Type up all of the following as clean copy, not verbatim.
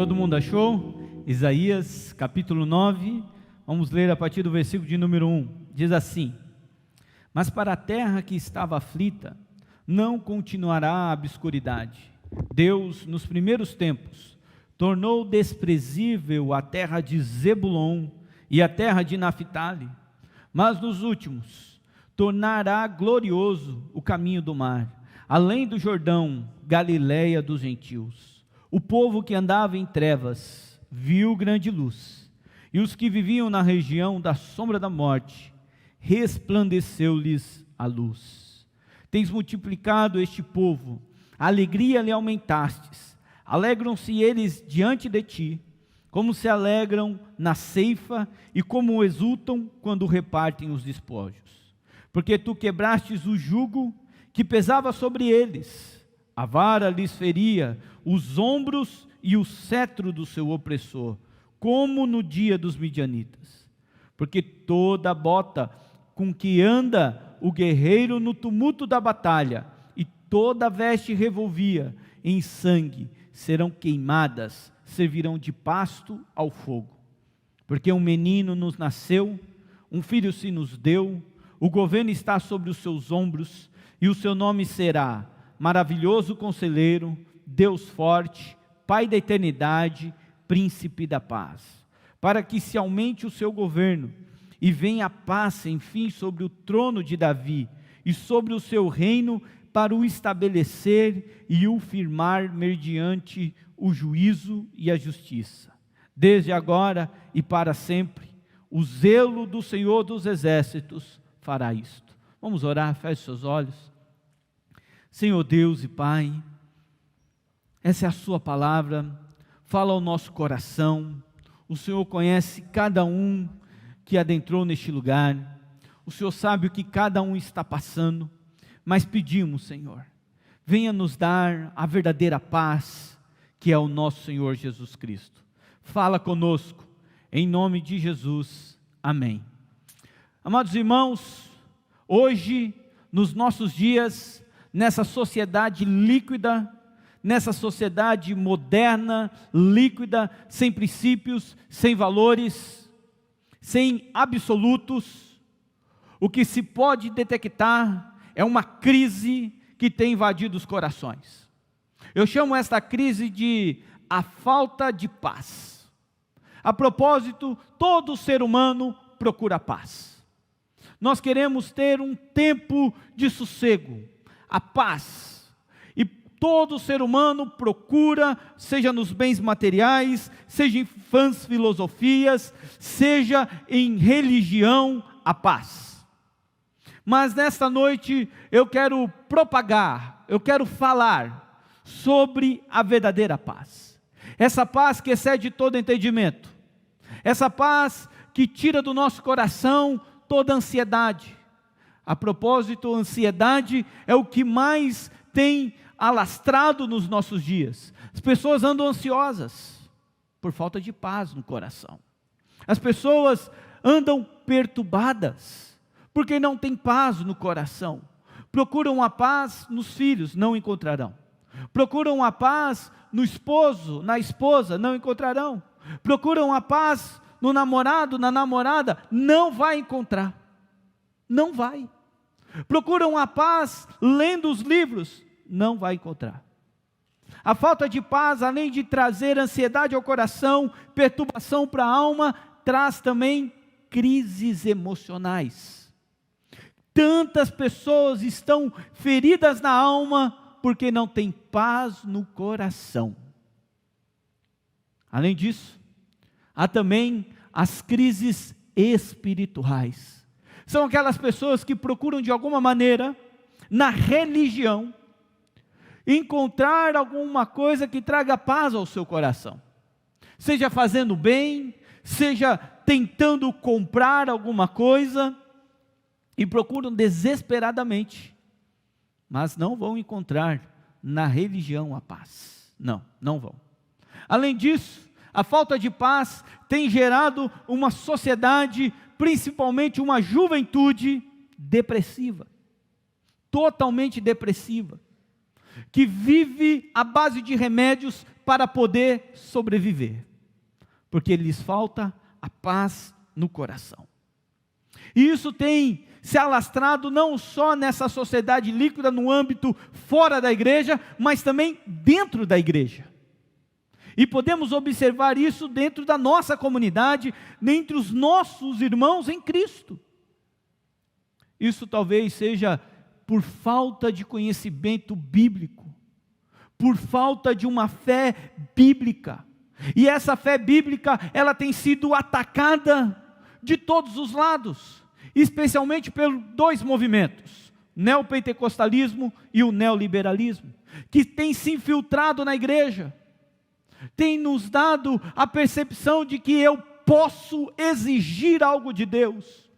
Todo mundo achou? Isaías capítulo 9, vamos ler a partir do versículo de número 1, diz assim: Mas para a terra que estava aflita, não continuará a obscuridade. Deus, nos primeiros tempos, tornou desprezível a terra de Zebulon e a terra de Naphtali, mas nos últimos, tornará glorioso o caminho do mar, além do Jordão, Galileia dos gentios. O povo que andava em trevas viu grande luz, e os que viviam na região da sombra da morte, resplandeceu-lhes a luz. Tens multiplicado este povo, a alegria lhe aumentastes, alegram-se eles diante de ti, como se alegram na ceifa, e como exultam quando repartem os despojos. Porque tu quebrastes o jugo que pesava sobre eles, a vara lhes feria os ombros e o cetro do seu opressor, como no dia dos midianitas. Porque toda bota com que anda o guerreiro no tumulto da batalha, e toda veste revolvia em sangue, serão queimadas, servirão de pasto ao fogo. Porque um menino nos nasceu, um filho se nos deu, o governo está sobre os seus ombros, e o seu nome será Maravilhoso Conselheiro, Deus Forte, Pai da Eternidade, Príncipe da Paz. Para que se aumente o seu governo, e venha a paz, enfim, sobre o trono de Davi, e sobre o seu reino, para o estabelecer e o firmar mediante o juízo e a justiça. Desde agora e para sempre, o zelo do Senhor dos Exércitos fará isto. Vamos orar, feche seus olhos. Senhor Deus e Pai, essa é a sua palavra, fala ao nosso coração. O Senhor conhece cada um que adentrou neste lugar, o Senhor sabe o que cada um está passando, mas pedimos, Senhor, venha nos dar a verdadeira paz, que é o nosso Senhor Jesus Cristo. Fala conosco, em nome de Jesus, amém. Amados irmãos, hoje, nos nossos dias, nessa sociedade líquida, nessa sociedade moderna, líquida, sem princípios, sem valores, sem absolutos, o que se pode detectar é uma crise que tem invadido os corações. Eu chamo esta crise de a falta de paz. A propósito, todo ser humano procura paz. Nós queremos ter um tempo de sossego, a paz, e todo ser humano procura, seja nos bens materiais, seja em vãs filosofias, seja em religião, a paz. Mas nesta noite eu quero propagar, eu quero falar sobre a verdadeira paz, essa paz que excede todo entendimento, essa paz que tira do nosso coração toda ansiedade. A propósito, a ansiedade é o que mais tem alastrado nos nossos dias. As pessoas andam ansiosas por falta de paz no coração. As pessoas andam perturbadas porque não tem paz no coração. Procuram a paz nos filhos, não encontrarão. Procuram a paz no esposo, na esposa, não encontrarão. Procuram a paz no namorado, na namorada, não vai encontrar. Não vai. Procuram a paz lendo os livros, não vai encontrar. A falta de paz, além de trazer ansiedade ao coração, perturbação para a alma, traz também crises emocionais. Tantas pessoas estão feridas na alma porque não têm paz no coração. Além disso, há também as crises espirituais. São aquelas pessoas que procuram de alguma maneira, na religião, encontrar alguma coisa que traga paz ao seu coração. Seja fazendo bem, seja tentando comprar alguma coisa, e procuram desesperadamente, mas não vão encontrar na religião a paz. Não, não vão. Além disso, a falta de paz tem gerado uma sociedade, principalmente uma juventude depressiva, totalmente depressiva, que vive à base de remédios para poder sobreviver, porque lhes falta a paz no coração. E isso tem se alastrado não só nessa sociedade líquida, no âmbito fora da igreja, mas também dentro da igreja. E podemos observar isso dentro da nossa comunidade, entre os nossos irmãos em Cristo. Isso talvez seja por falta de conhecimento bíblico, por falta de uma fé bíblica. E essa fé bíblica, ela tem sido atacada de todos os lados, especialmente pelos dois movimentos, o neopentecostalismo e o neoliberalismo, que tem se infiltrado na igreja, tem nos dado a percepção de que eu posso exigir algo de Deus,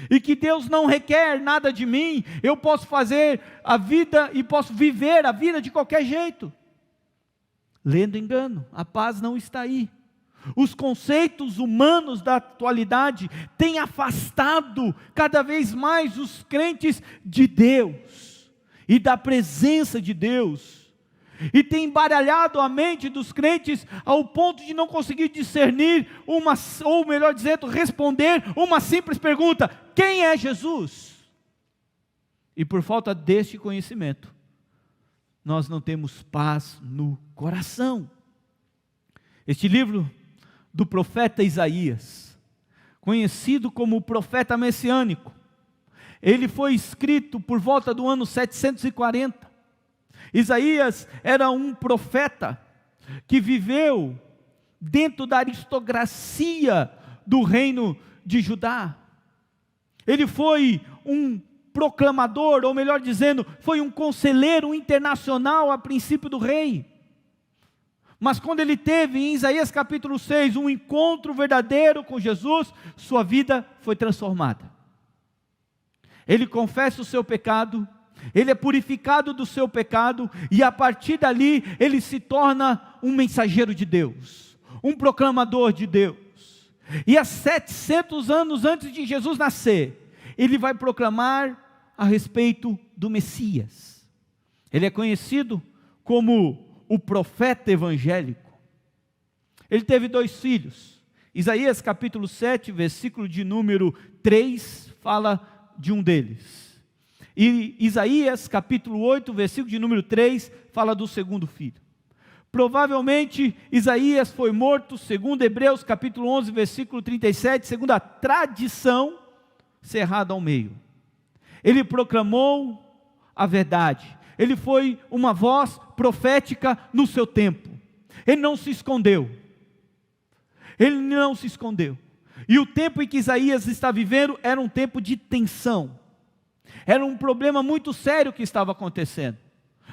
e que Deus não requer nada de mim, eu posso fazer a vida e posso viver a vida de qualquer jeito. Lendo engano, a paz não está aí. Os conceitos humanos da atualidade têm afastado cada vez mais os crentes de Deus e da presença de Deus, e tem embaralhado a mente dos crentes ao ponto de não conseguir discernir ou melhor dizendo, responder uma simples pergunta: quem é Jesus? E por falta deste conhecimento, nós não temos paz no coração. Este livro do profeta Isaías, conhecido como o profeta messiânico, ele foi escrito por volta do ano 740. Isaías era um profeta que viveu dentro da aristocracia do reino de Judá. Ele foi um proclamador, ou melhor dizendo, foi um conselheiro internacional a princípio do rei. Mas quando ele teve em Isaías capítulo 6 um encontro verdadeiro com Jesus, sua vida foi transformada. Ele confessa o seu pecado, ele é purificado do seu pecado, e a partir dali ele se torna um mensageiro de Deus, um proclamador de Deus. E há 700 anos antes de Jesus nascer, ele vai proclamar a respeito do Messias. Ele é conhecido como o profeta evangélico. Ele teve 2 filhos. Isaías capítulo 7, versículo de número 3, fala de um deles. E Isaías capítulo 8, versículo de número 3, fala do segundo filho. Provavelmente Isaías foi morto, segundo Hebreus capítulo 11, versículo 37, segundo a tradição, cerrado ao meio. Ele proclamou a verdade. Ele foi uma voz profética no seu tempo. Ele não se escondeu. Ele não se escondeu. E o tempo em que Isaías está vivendo era um tempo de tensão. Era um problema muito sério que estava acontecendo.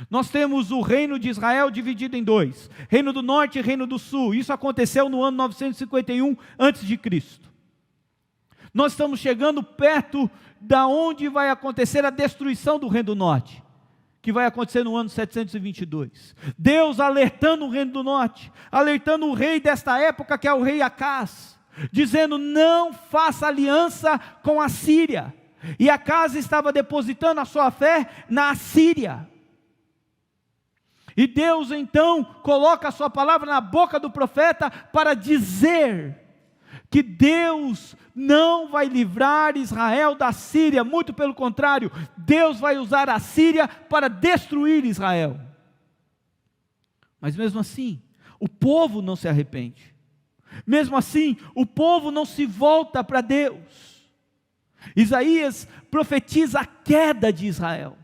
Nós temos o reino de Israel dividido em 2. Reino do norte e reino do sul. Isso aconteceu no ano 951 a.C. Nós estamos chegando perto da onde vai acontecer a destruição do reino do norte, que vai acontecer no ano 722. Deus alertando o reino do norte, alertando o rei desta época, que é o rei Acaz, dizendo: não faça aliança com a Síria. E Acaz estava depositando a sua fé na Síria. E Deus então coloca a sua palavra na boca do profeta para dizer que Deus não vai livrar Israel da Síria, muito pelo contrário, Deus vai usar a Síria para destruir Israel. Mas mesmo assim, o povo não se arrepende, mesmo assim, o povo não se volta para Deus. Isaías profetiza a queda de Israel,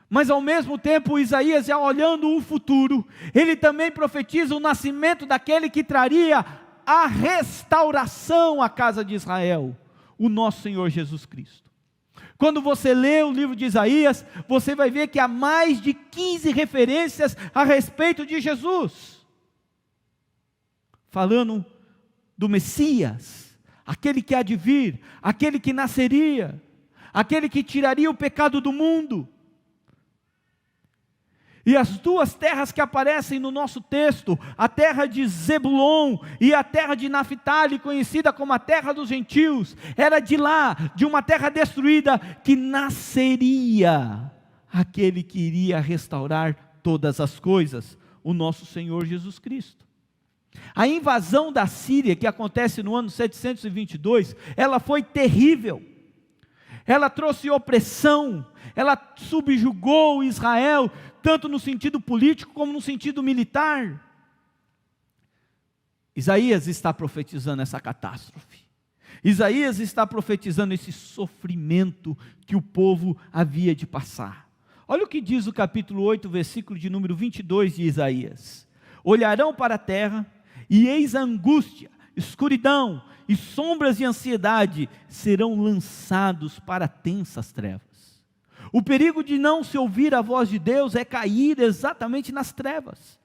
mas ao mesmo tempo Isaías, já olhando o futuro, ele também profetiza o nascimento daquele que traria a restauração à casa de Israel, o nosso Senhor Jesus Cristo. Quando você lê o livro de Isaías, você vai ver que há mais de 15 referências a respeito de Jesus, falando do Messias, aquele que há de vir, aquele que nasceria, aquele que tiraria o pecado do mundo. E as 2 terras que aparecem no nosso texto, a terra de Zebulon e a terra de Naphtali, conhecida como a terra dos gentios, era de lá, de uma terra destruída, que nasceria aquele que iria restaurar todas as coisas, o nosso Senhor Jesus Cristo. A invasão da Síria, que acontece no ano 722, ela foi terrível. Ela trouxe opressão, ela subjugou Israel, tanto no sentido político como no sentido militar. Isaías está profetizando essa catástrofe. Isaías está profetizando esse sofrimento que o povo havia de passar. Olha o que diz o capítulo 8, versículo de número 22 de Isaías. Olharão para a terra, e eis a angústia, escuridão e sombras de ansiedade serão lançados para tensas trevas. O perigo de não se ouvir a voz de Deus é cair exatamente nas trevas.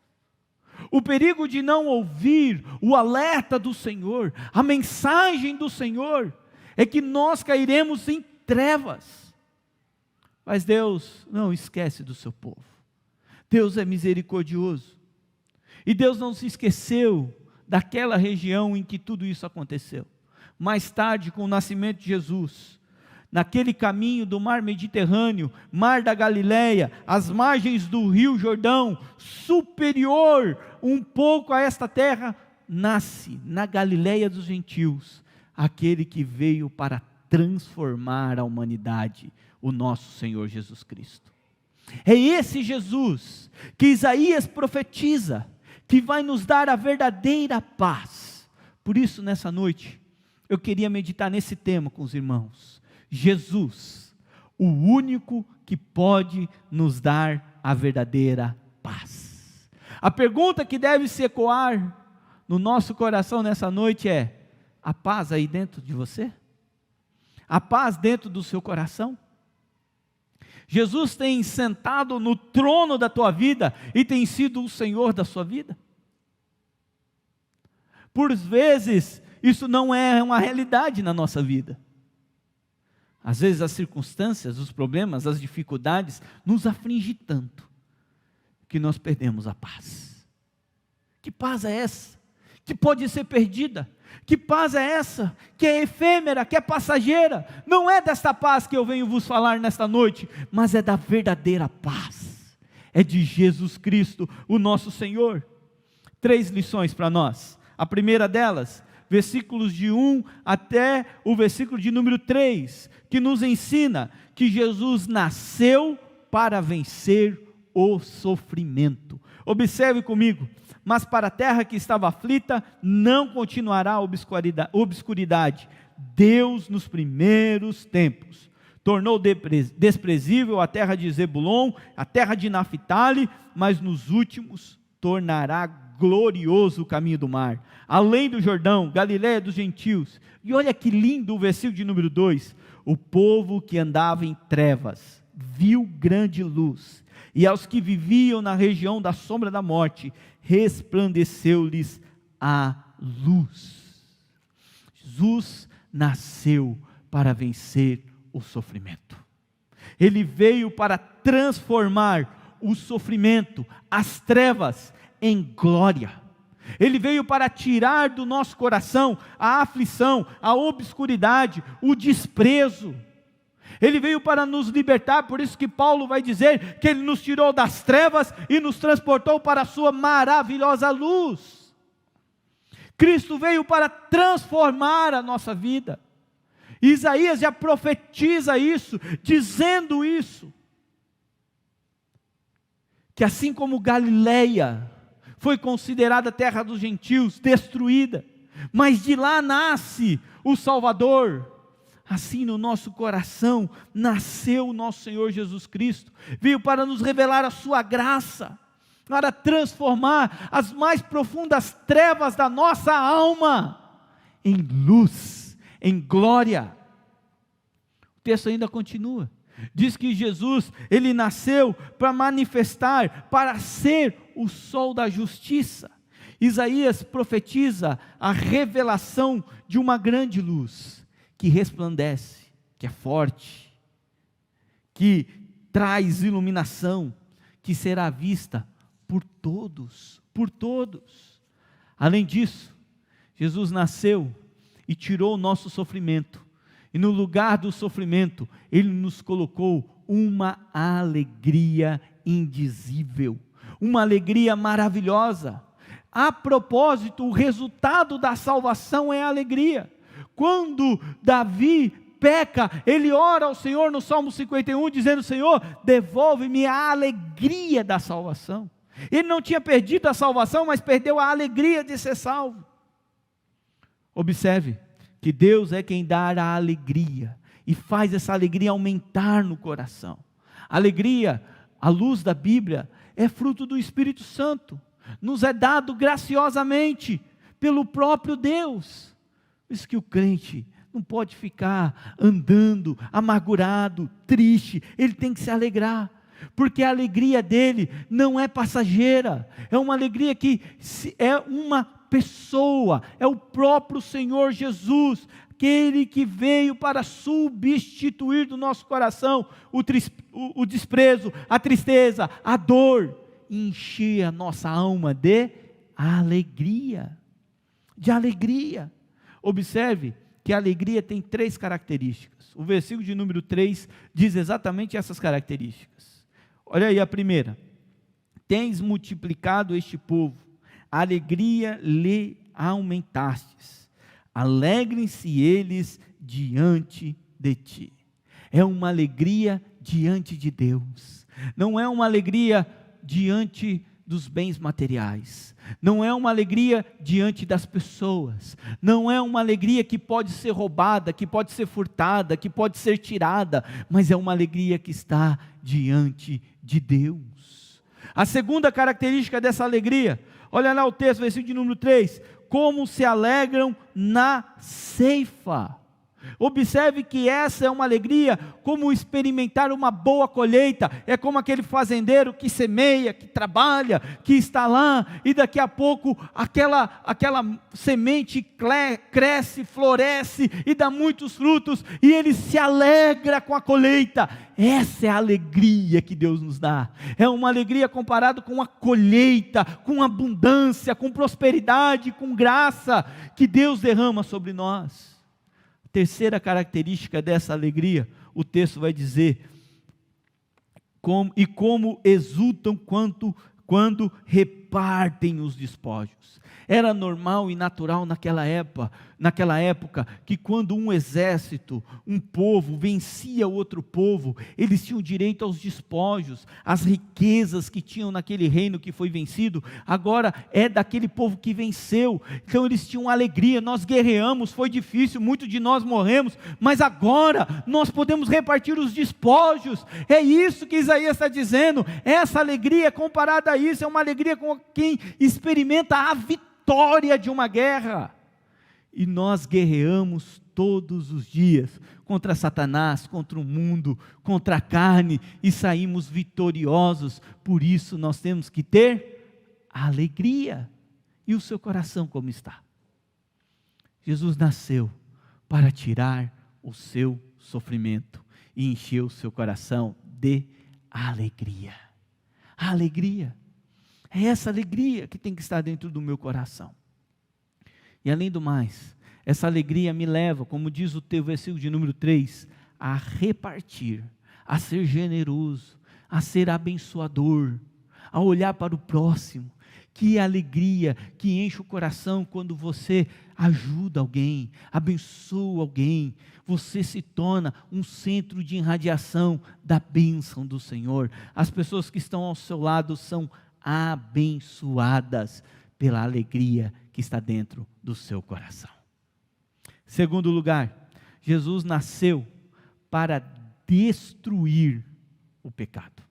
O perigo de não ouvir o alerta do Senhor, a mensagem do Senhor, é que nós cairemos em trevas. Mas Deus não esquece do seu povo. Deus é misericordioso. E Deus não se esqueceu daquela região em que tudo isso aconteceu. Mais tarde, com o nascimento de Jesus, naquele caminho do mar Mediterrâneo, mar da Galileia, às margens do rio Jordão, superior um pouco a esta terra, nasce na Galileia dos gentios, aquele que veio para transformar a humanidade, o nosso Senhor Jesus Cristo. É esse Jesus que Isaías profetiza, que vai nos dar a verdadeira paz. Por isso, nessa noite, eu queria meditar nesse tema com os irmãos. Jesus, o único que pode nos dar a verdadeira paz. A pergunta que deve se ecoar no nosso coração nessa noite é: a paz aí dentro de você? A paz dentro do seu coração? Jesus tem sentado no trono da tua vida e tem sido o Senhor da sua vida? Por vezes, isso não é uma realidade na nossa vida. Às vezes as circunstâncias, os problemas, as dificuldades nos afligem tanto que nós perdemos a paz. Que paz é essa? Que pode ser perdida? Que paz é essa? Que é efêmera, que é passageira? Não é desta paz que eu venho vos falar nesta noite, mas é da verdadeira paz. É de Jesus Cristo, o nosso Senhor. 3 lições para nós. A primeira delas, versículos de 1 até o versículo de número 3, que nos ensina que Jesus nasceu para vencer o sofrimento. Observe comigo: mas para a terra que estava aflita, não continuará a obscuridade. Deus, nos primeiros tempos, tornou desprezível a terra de Zebulon, a terra de Naphtali, mas nos últimos tornará glorioso o caminho do mar, além do Jordão, Galileia dos gentios. E olha que lindo o versículo de número 2: o povo que andava em trevas viu grande luz, e aos que viviam na região da sombra da morte, resplandeceu-lhes a luz. Jesus nasceu para vencer o sofrimento. Ele veio para transformar o sofrimento, as trevas, em glória. Ele veio para tirar do nosso coração a aflição, a obscuridade, o desprezo. Ele veio para nos libertar, por isso que Paulo vai dizer que Ele nos tirou das trevas e nos transportou para a sua maravilhosa luz. Cristo veio para transformar a nossa vida. Isaías já profetiza isso, dizendo isso, que assim como Galileia foi considerada terra dos gentios, destruída, mas de lá nasce o Salvador, assim no nosso coração nasceu o nosso Senhor Jesus Cristo. Veio para nos revelar a sua graça, para transformar as mais profundas trevas da nossa alma em luz, em glória. O texto ainda continua, diz que Jesus, Ele nasceu para manifestar, para ser o sol da justiça. Isaías profetiza a revelação de uma grande luz, que resplandece, que é forte, que traz iluminação, que será vista por todos, por todos. Além disso, Jesus nasceu e tirou o nosso sofrimento, e no lugar do sofrimento, Ele nos colocou uma alegria indizível, uma alegria maravilhosa. A propósito, o resultado da salvação é a alegria. Quando Davi peca, ele ora ao Senhor no Salmo 51, dizendo: Senhor, devolve-me a alegria da salvação. Ele não tinha perdido a salvação, mas perdeu a alegria de ser salvo. Observe que Deus é quem dá a alegria, e faz essa alegria aumentar no coração. Alegria, à luz da Bíblia, é fruto do Espírito Santo, nos é dado graciosamente pelo próprio Deus. Por isso que o crente não pode ficar andando amargurado, triste, ele tem que se alegrar, porque a alegria dele não é passageira, é uma alegria que é uma pessoa, é o próprio Senhor Jesus, aquele que veio para substituir do nosso coração o desprezo, a tristeza, a dor, e encher a nossa alma de alegria. Observe que a alegria tem 3 características. O versículo de número 3 diz exatamente essas características. Olha aí a primeira: tens multiplicado este povo, a alegria lhe aumentastes, alegrem-se eles diante de ti. É uma alegria diante de Deus, não é uma alegria diante dos bens materiais, não é uma alegria diante das pessoas, não é uma alegria que pode ser roubada, que pode ser furtada, que pode ser tirada, mas é uma alegria que está diante de Deus. A segunda característica dessa alegria, olha lá o texto, versículo de número 3, como se alegram na ceifa. Observe que essa é uma alegria, como experimentar uma boa colheita, é como aquele fazendeiro que semeia, que trabalha, que está lá, e daqui a pouco aquela semente cresce, floresce, e dá muitos frutos, e ele se alegra com a colheita. Essa é a alegria que Deus nos dá, é uma alegria comparada com a colheita, com abundância, com prosperidade, com graça, que Deus derrama sobre nós. Terceira característica dessa alegria, o texto vai dizer, como exultam quando repartem os despojos. Era normal e natural naquela época, que quando um exército, um povo vencia outro povo, eles tinham direito aos despojos, as riquezas que tinham naquele reino que foi vencido, agora é daquele povo que venceu, então eles tinham alegria. Nós guerreamos, foi difícil, muitos de nós morremos, mas agora nós podemos repartir os despojos. É isso que Isaías está dizendo, essa alegria comparada a isso, é uma alegria com quem experimenta a vitória de uma guerra. E nós guerreamos todos os dias contra Satanás, contra o mundo, contra a carne, e saímos vitoriosos. Por isso nós temos que ter alegria. E o seu coração como está? Jesus nasceu para tirar o seu sofrimento e encher o seu coração de alegria. A alegria é essa alegria que tem que estar dentro do meu coração. E além do mais, essa alegria me leva, como diz o teu versículo de número 3, a repartir, a ser generoso, a ser abençoador, a olhar para o próximo. Que alegria que enche o coração quando você ajuda alguém, abençoa alguém, você se torna um centro de irradiação da bênção do Senhor. As pessoas que estão ao seu lado são abençoadas pela alegria que está dentro do seu coração. Segundo lugar, Jesus nasceu para destruir o pecado.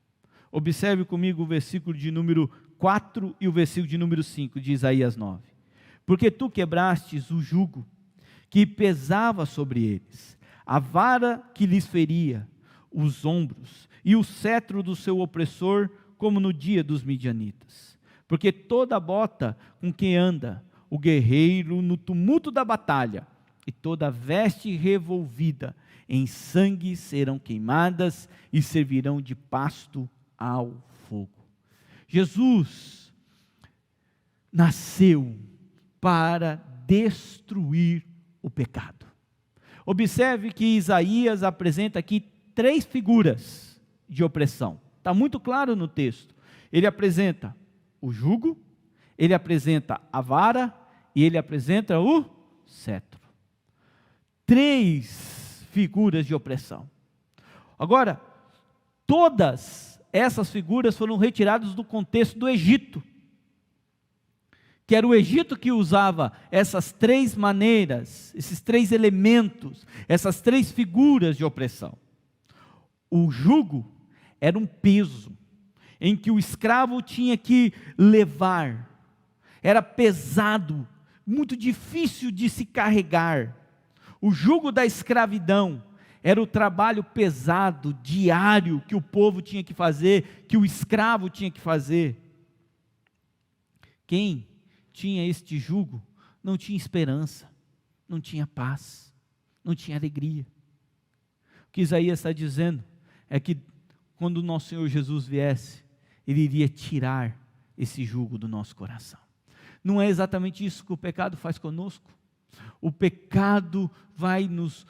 Observe comigo o versículo de número 4 e o versículo de número 5 de Isaías 9. Porque tu quebrastes o jugo que pesava sobre eles, a vara que lhes feria os ombros, e o cetro do seu opressor, como no dia dos midianitas. Porque toda bota com que anda o guerreiro no tumulto da batalha, e toda veste revolvida em sangue serão queimadas, e servirão de pasto ao fogo. Jesus nasceu para destruir o pecado. Observe que Isaías apresenta aqui 3 figuras de opressão. Está muito claro no texto. Ele apresenta o jugo, ele apresenta a vara e ele apresenta o cetro. 3 figuras de opressão. Agora, todas essas figuras foram retiradas do contexto do Egito, que era o Egito que usava essas 3 maneiras, esses 3 elementos, essas 3 figuras de opressão. O jugo era um peso, em que o escravo tinha que levar, era pesado, muito difícil de se carregar. O jugo da escravidão era o trabalho pesado, diário, que o povo tinha que fazer, que o escravo tinha que fazer. Quem tinha este jugo não tinha esperança, não tinha paz, não tinha alegria. O que Isaías está dizendo é que quando o nosso Senhor Jesus viesse, Ele iria tirar esse jugo do nosso coração. Não é exatamente isso que o pecado faz conosco? O pecado vai nos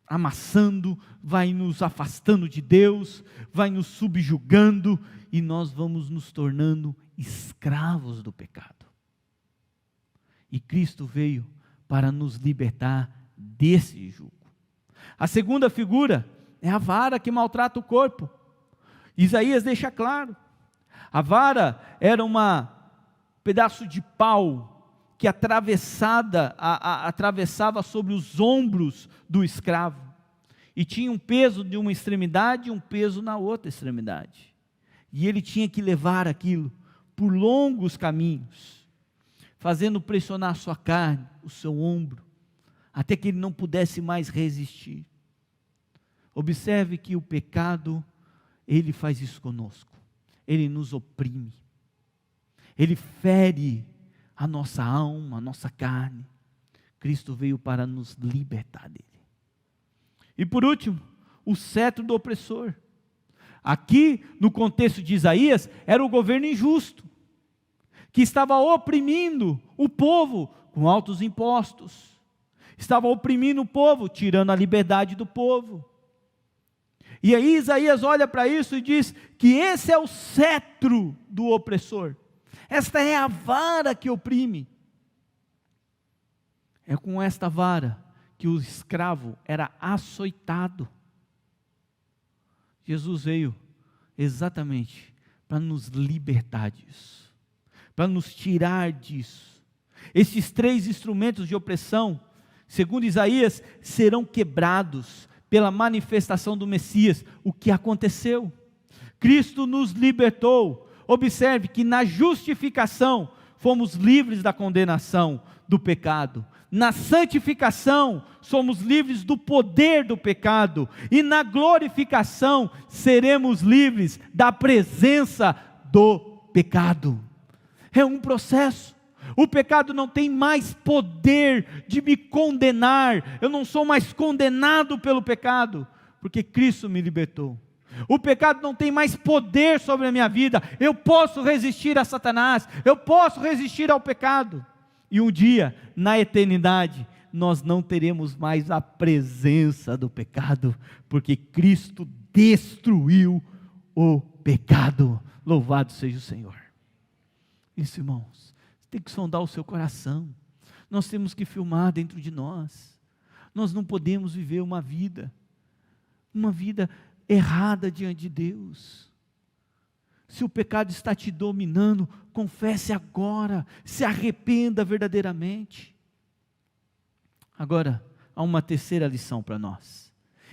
amassando, vai nos afastando de Deus, vai nos subjugando, e nós vamos nos tornando escravos do pecado. E Cristo veio para nos libertar desse jugo. A segunda figura é a vara que maltrata o corpo. Isaías deixa claro, a vara era um pedaço de pau que atravessava sobre os ombros do escravo, e tinha um peso de uma extremidade e um peso na outra extremidade, e ele tinha que levar aquilo por longos caminhos, fazendo pressionar a sua carne, o seu ombro, até que ele não pudesse mais resistir. Observe que o pecado, ele faz isso conosco, ele nos oprime, ele fere a nossa alma, a nossa carne. Cristo veio para nos libertar dele. E por último, o cetro do opressor. Aqui, no contexto de Isaías, era o governo injusto, que estava oprimindo o povo com altos impostos, estava oprimindo o povo, tirando a liberdade do povo. E aí Isaías olha para isso e diz que esse é o cetro do opressor. Esta é a vara que oprime. É com esta vara que o escravo era açoitado. Jesus veio exatamente para nos libertar disso, para nos tirar disso. Esses 3 instrumentos de opressão, segundo Isaías, serão quebrados pela manifestação do Messias. O que aconteceu? Cristo nos libertou. Observe que na justificação fomos livres da condenação do pecado. Na santificação somos livres do poder do pecado. E na glorificação seremos livres da presença do pecado. É um processo. O pecado não tem mais poder de me condenar. Eu não sou mais condenado pelo pecado, porque Cristo me libertou. O pecado não tem mais poder sobre a minha vida. Eu posso resistir a Satanás, eu posso resistir ao pecado. E um dia, na eternidade, nós não teremos mais a presença do pecado, porque Cristo destruiu o pecado. Louvado seja o Senhor. Isso, irmãos, tem que sondar o seu coração. Nós temos que filmar dentro de nós. Nós não podemos viver uma vida errada diante de Deus. Se o pecado está te dominando, confesse agora, se arrependa verdadeiramente. Agora, há uma terceira lição para nós,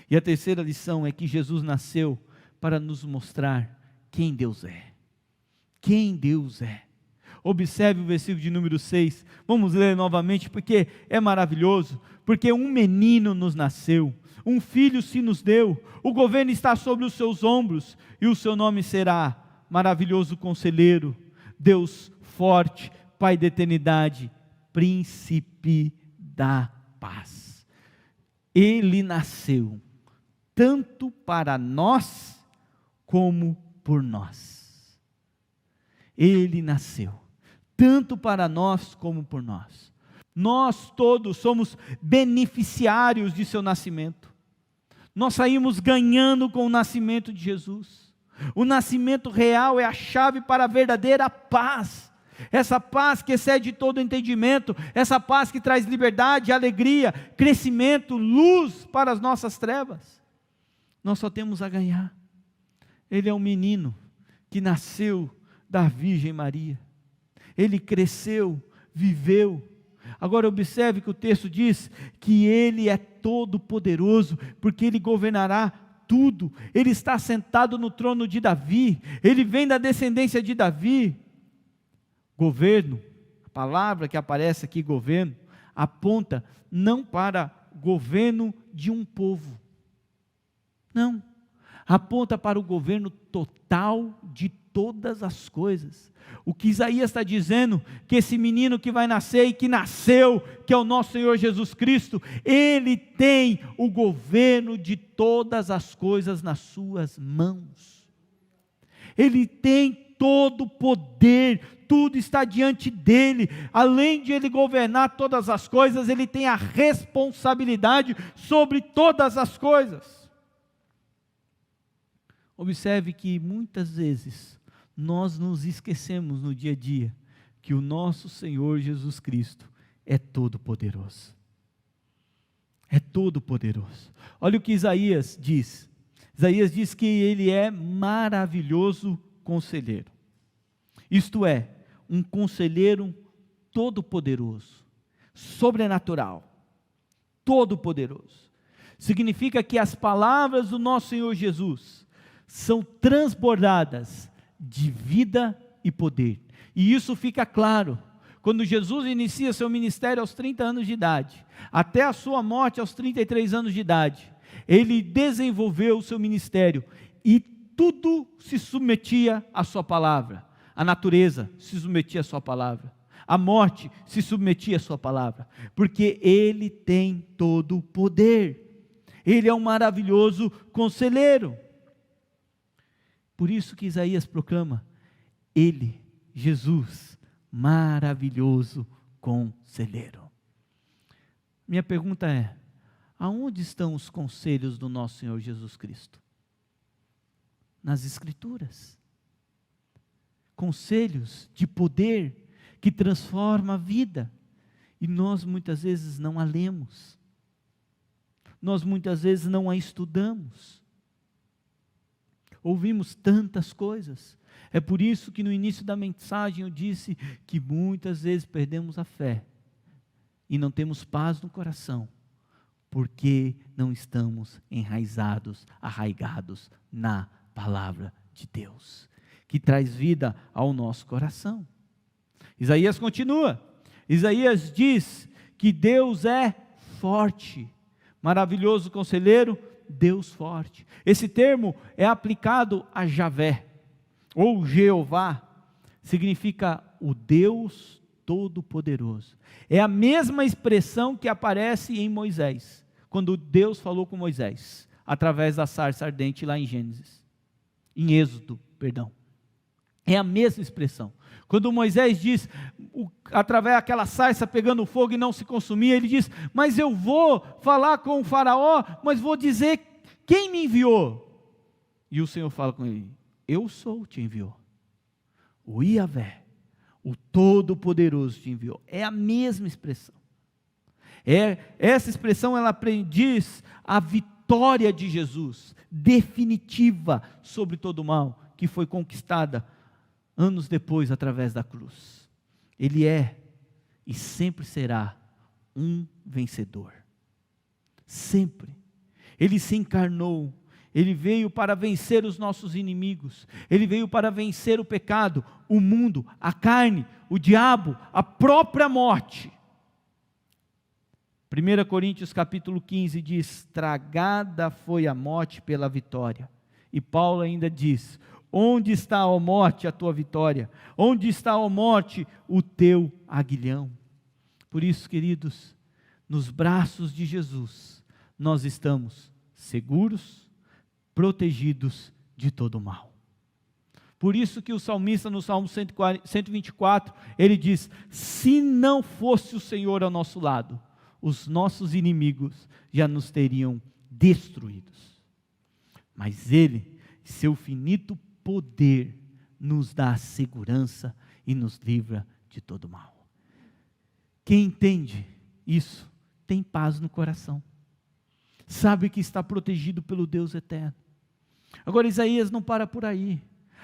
e a terceira lição é que Jesus nasceu para nos mostrar quem Deus é. Quem Deus é. Observe o versículo de número 6, vamos ler novamente, porque é maravilhoso, porque um menino nos nasceu, um filho se nos deu, o governo está sobre os seus ombros, e o seu nome será Maravilhoso Conselheiro, Deus Forte, Pai da Eternidade, Príncipe da Paz. Ele nasceu, tanto para nós, como por nós. Ele nasceu, tanto para nós, como por nós. Nós todos somos beneficiários de seu nascimento. Nós saímos ganhando com o nascimento de Jesus. O nascimento real é a chave para a verdadeira paz. Essa paz que excede todo entendimento, essa paz que traz liberdade, alegria, crescimento, luz para as nossas trevas. Nós só temos a ganhar. Ele é um menino que nasceu da Virgem Maria. Ele cresceu, viveu. Agora observe que o texto diz que Ele é todo poderoso, porque Ele governará tudo. Ele está sentado no trono de Davi, Ele vem da descendência de Davi. Governo, a palavra que aparece aqui, governo, aponta não para governo de um povo, não, aponta para o governo total de todas as coisas. O que Isaías está dizendo, que esse menino que vai nascer e que nasceu, que é o nosso Senhor Jesus Cristo, Ele tem o governo de todas as coisas nas suas mãos. Ele tem todo o poder, tudo está diante dele. Além de Ele governar todas as coisas, Ele tem a responsabilidade sobre todas as coisas. Observe que muitas vezes nós nos esquecemos no dia a dia que o nosso Senhor Jesus Cristo é todo poderoso. É todo poderoso. Olha o que Isaías diz. Isaías diz que Ele é maravilhoso conselheiro. Isto é, um conselheiro todo poderoso, sobrenatural, todo poderoso. Significa que as palavras do nosso Senhor Jesus são transbordadas de vida e poder. E isso fica claro quando Jesus inicia seu ministério aos 30 anos de idade, até a sua morte aos 33 anos de idade. Ele desenvolveu o seu ministério e tudo se submetia à sua palavra. A natureza se submetia à sua palavra. A morte se submetia à sua palavra. Porque Ele tem todo o poder. Ele é um maravilhoso conselheiro. Por isso que Isaías proclama, Ele, Jesus, maravilhoso conselheiro. Minha pergunta é, aonde estão os conselhos do nosso Senhor Jesus Cristo? Nas Escrituras. Conselhos de poder que transforma a vida. E nós muitas vezes não a lemos. Nós muitas vezes não a estudamos. Ouvimos tantas coisas. É por isso que no início da mensagem eu disse que muitas vezes perdemos a fé e não temos paz no coração, porque não estamos enraizados, arraigados na palavra de Deus, que traz vida ao nosso coração. Isaías continua. Isaías diz que Deus é forte, maravilhoso conselheiro, Deus forte. Esse termo é aplicado a Javé, ou Jeová, significa o Deus Todo-Poderoso. É a mesma expressão que aparece em Moisés, quando Deus falou com Moisés, através da sarça ardente lá em Êxodo. É a mesma expressão. Quando Moisés diz, através daquela sarça pegando fogo e não se consumia, ele diz, mas eu vou falar com o faraó, mas vou dizer quem me enviou. E o Senhor fala com ele, eu sou, te enviou. O Iavé, o Todo-Poderoso te enviou. É a mesma expressão. Essa expressão, ela diz a vitória de Jesus, definitiva sobre todo o mal, que foi conquistada anos depois através da cruz. Ele é e sempre será um vencedor. Sempre. Ele se encarnou. Ele veio para vencer os nossos inimigos. Ele veio para vencer o pecado, o mundo, a carne, o diabo, a própria morte. 1 Coríntios capítulo 15 diz, tragada foi a morte pela vitória. E Paulo ainda diz, onde está, ó morte, a tua vitória? Onde está, ó morte, o teu aguilhão? Por isso, queridos, nos braços de Jesus, nós estamos seguros, protegidos de todo o mal. Por isso que o salmista no Salmo 124, ele diz, se não fosse o Senhor ao nosso lado, os nossos inimigos já nos teriam destruídos. Mas Ele seu finito poder nos dá segurança e nos livra de todo mal. Quem entende isso, tem paz no coração. Sabe que está protegido pelo Deus eterno. Agora Isaías não para por aí.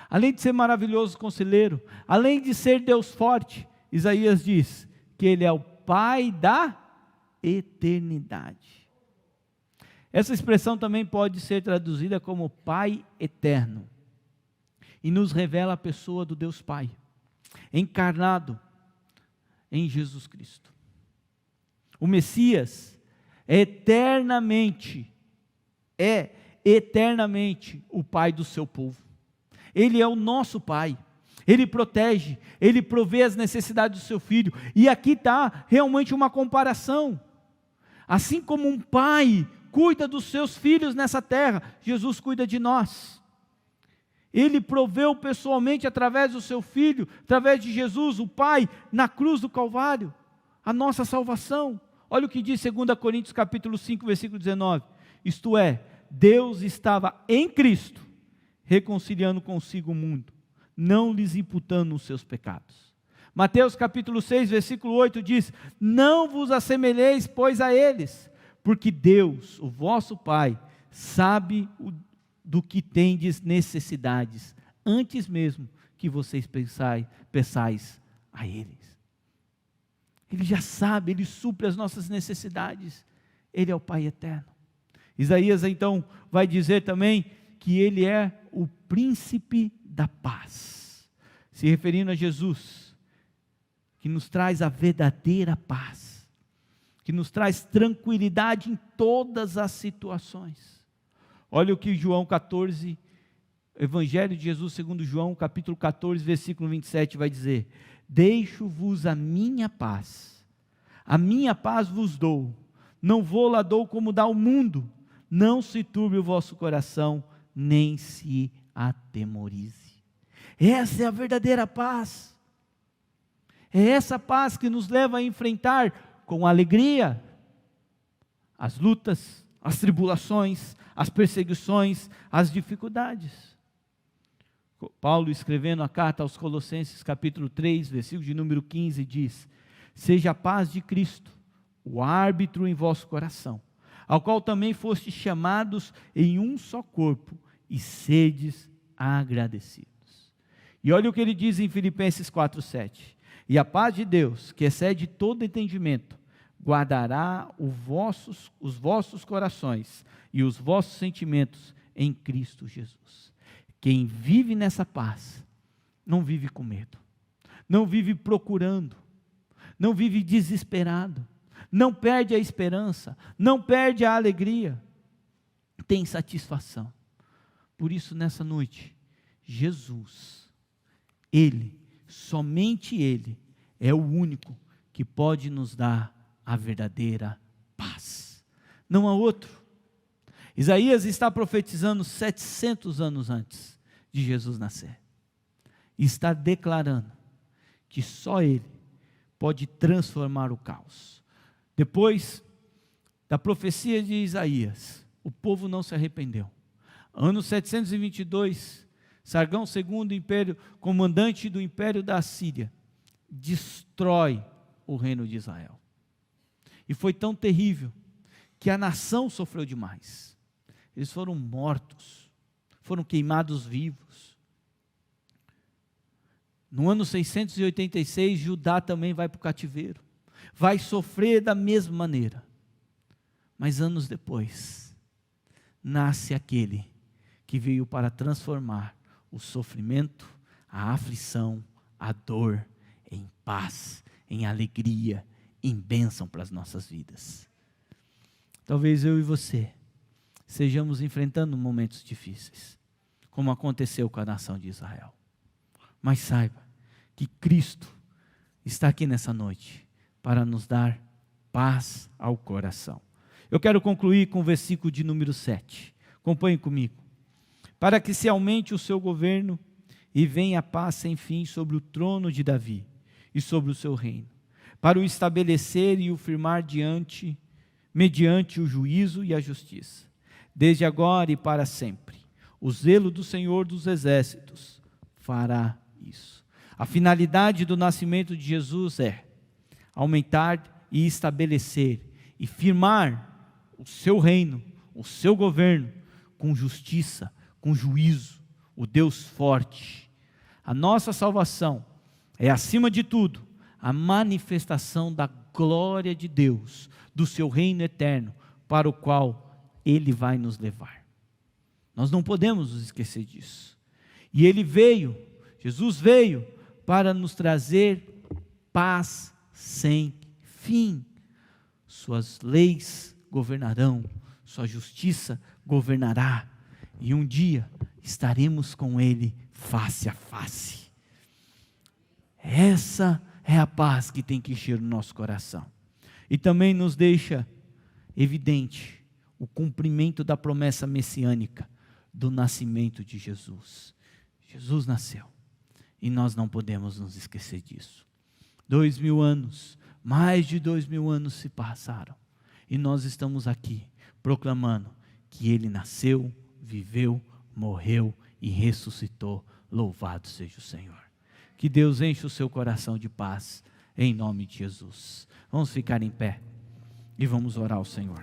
Além de ser maravilhoso conselheiro, além de ser Deus forte, Isaías diz que Ele é o Pai da eternidade. Essa expressão também pode ser traduzida como Pai eterno. E nos revela a pessoa do Deus Pai, encarnado em Jesus Cristo. O Messias é eternamente o Pai do seu povo. Ele é o nosso Pai. Ele protege, Ele provê as necessidades do seu filho. E aqui está realmente uma comparação. Assim como um pai cuida dos seus filhos nessa terra, Jesus cuida de nós. Ele proveu pessoalmente através do seu filho, através de Jesus, o Pai, na cruz do Calvário, a nossa salvação. Olha o que diz 2 Coríntios capítulo 5, versículo 19. Isto é, Deus estava em Cristo, reconciliando consigo o mundo, não lhes imputando os seus pecados. Mateus capítulo 6, versículo 8 diz: não vos assemelheis, pois, a eles, porque Deus, o vosso Pai, sabe do que tendes necessidades, antes mesmo que vocês peçais a eles. Ele já sabe, Ele supre as nossas necessidades. Ele é o Pai eterno. Isaías então vai dizer também que Ele é o príncipe da paz, se referindo a Jesus, que nos traz a verdadeira paz, que nos traz tranquilidade em todas as situações. Olha o que João 14, Evangelho de Jesus segundo João, capítulo 14, versículo 27 vai dizer: deixo-vos a minha paz vos dou, não vou lá dou como dá o mundo, não se turbe o vosso coração, nem se atemorize. Essa é a verdadeira paz, é essa paz que nos leva a enfrentar com alegria as lutas, as tribulações, as perseguições, as dificuldades. Paulo, escrevendo a carta aos Colossenses, capítulo 3, versículo de número 15, diz: seja a paz de Cristo, o árbitro em vosso coração, ao qual também fostes chamados em um só corpo, e sedes agradecidos. E olha o que ele diz em Filipenses 4:7: e a paz de Deus, que excede todo entendimento, guardará os vossos corações e os vossos sentimentos em Cristo Jesus. Quem vive nessa paz, não vive com medo, não vive procurando, não vive desesperado, não perde a esperança, não perde a alegria, tem satisfação. Por isso nessa noite, Jesus, Ele, somente Ele, é o único que pode nos dar a verdadeira paz. Não há outro. Isaías está profetizando 700 anos antes de Jesus nascer. E está declarando que só Ele pode transformar o caos. Depois da profecia de Isaías, o povo não se arrependeu. Ano 722, Sargão II, império, comandante do império da Assíria, destrói o reino de Israel. E foi tão terrível que a nação sofreu demais. Eles foram mortos, foram queimados vivos. No ano 686, Judá também vai para o cativeiro, vai sofrer da mesma maneira. Mas anos depois, nasce aquele que veio para transformar o sofrimento, a aflição, a dor, em paz, em alegria, em bênção para as nossas vidas. Talvez eu e você sejamos enfrentando momentos difíceis, como aconteceu com a nação de Israel. Mas saiba que Cristo está aqui nessa noite para nos dar paz ao coração. Eu quero concluir com o versículo de número 7. Acompanhe comigo. Para que se aumente o seu governo e venha a paz sem fim sobre o trono de Davi e sobre o seu reino, para o estabelecer e o firmar mediante o juízo e a justiça, desde agora e para sempre. O zelo do Senhor dos Exércitos fará isso. A finalidade do nascimento de Jesus é aumentar e estabelecer e firmar o seu reino, o seu governo, com justiça, com juízo, o Deus forte. A nossa salvação é, acima de tudo, a manifestação da glória de Deus, do seu reino eterno, para o qual Ele vai nos levar. Nós não podemos nos esquecer disso. E Jesus veio para nos trazer paz sem fim. Suas leis governarão, sua justiça governará, e um dia estaremos com Ele face a face. Essa é a paz que tem que encher o nosso coração. E também nos deixa evidente o cumprimento da promessa messiânica do nascimento de Jesus. Jesus nasceu e nós não podemos nos esquecer disso. 2000 anos, mais de 2000 anos se passaram e nós estamos aqui proclamando que Ele nasceu, viveu, morreu e ressuscitou. Louvado seja o Senhor. Que Deus enche o seu coração de paz, em nome de Jesus. Vamos ficar em pé e vamos orar ao Senhor.